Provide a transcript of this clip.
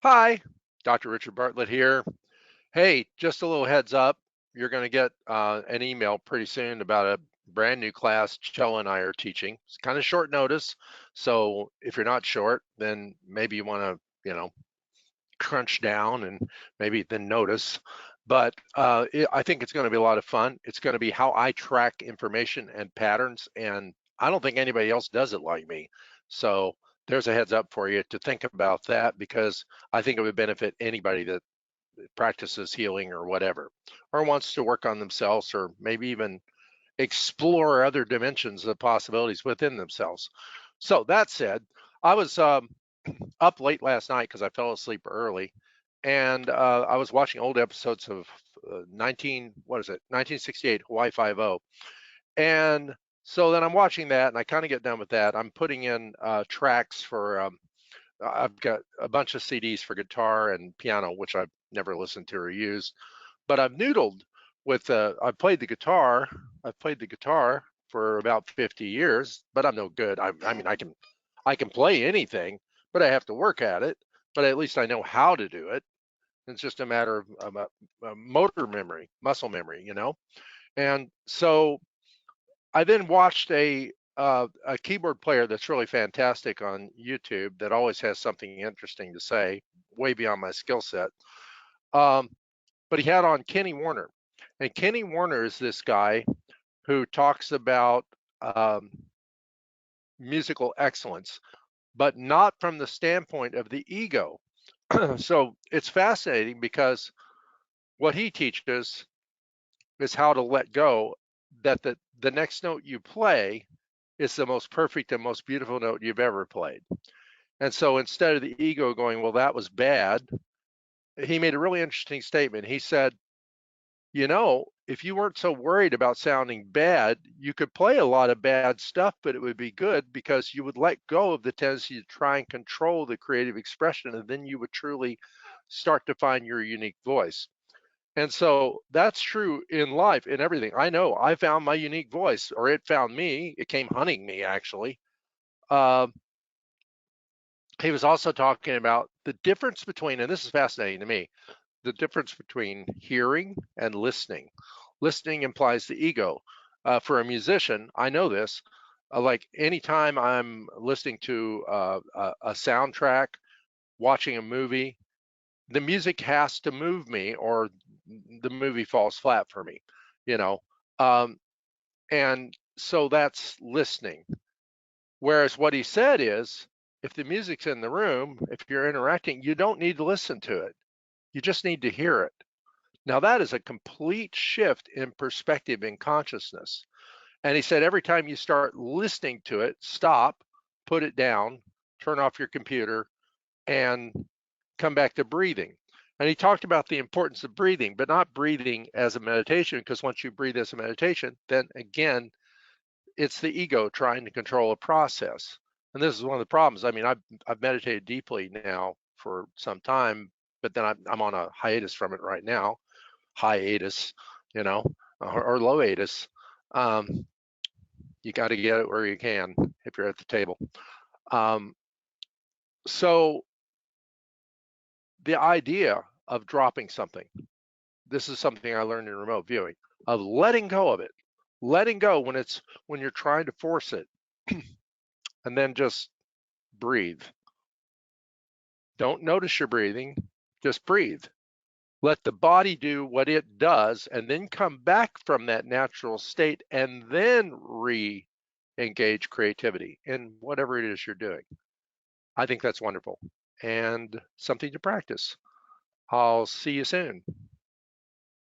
Hi, Dr. Richard Bartlett here. Hey, just a little heads up. You're going to get an email pretty soon about a brand new class Chella and I are teaching. It's kind of short notice. So if you're not short, then maybe you want to, crunch down and maybe then notice. But I think it's going to be a lot of fun. It's going to be how I track information and patterns. And I don't think anybody else does it like me. So there's a heads up for you to think about that because I think it would benefit anybody that practices healing or whatever, or wants to work on themselves or maybe even explore other dimensions of possibilities within themselves. So that said, I was up late last night because I fell asleep early, and I was watching old episodes of 1968 Hawaii Five-0, and so then I'm watching that, and I kind of get done with that. I'm putting in tracks for. I've got a bunch of CDs for guitar and piano, which I've never listened to or used, but I've noodled with. I've played the guitar. I've played the guitar for about 50 years, but I'm no good. I mean, I can play anything, but I have to work at it. But at least I know how to do it. It's just a matter of motor memory, muscle memory. And so I then watched a keyboard player that's really fantastic on YouTube that always has something interesting to say, way beyond my skill set. Um, but he had on Kenny Warner, and Kenny Warner is this guy who talks about musical excellence, but not from the standpoint of the ego. So it's fascinating because what he teaches is how to let go, that the next note you play is the most perfect and most beautiful note you've ever played. And so instead of the ego going, well, that was bad, he made a really interesting statement. He said, if you weren't so worried about sounding bad, you could play a lot of bad stuff, but it would be good because you would let go of the tendency to try and control the creative expression, and then you would truly start to find your unique voice. And so that's true in life, in everything. I know I found my unique voice, or it found me. It came hunting me, actually. Uh, he was also talking about the difference between, and this is fascinating to me, the difference between hearing and listening. Listening implies the ego. For a musician, I know this. Like anytime I'm listening to a soundtrack, watching a movie, the music has to move me, or the movie falls flat for me. You know, um, and so that's listening. Whereas what he said is, if the music's in the room, if you're interacting, you don't need to listen to it. You just need to hear it. Now, that is a complete shift in perspective in consciousness. And he said, every time you start listening to it, stop, put it down, turn off your computer, and come back to breathing. And he talked about the importance of breathing, but not breathing as a meditation, because once you breathe as a meditation, then again, it's the ego trying to control a process. And this is one of the problems. I mean, I've meditated deeply now for some time, but then I'm on a hiatus from it right now. Hiatus, you know, or loatus. Um, you got to get it where you can if you're at the table. Um, so the idea of dropping something, this is something I learned in remote viewing, of letting go of it, letting go when you're trying to force it, and then just breathe. Don't notice your breathing, just breathe. Let the body do what it does and then come back from that natural state and then re-engage creativity in whatever it is you're doing. I think that's wonderful and something to practice. I'll see you soon.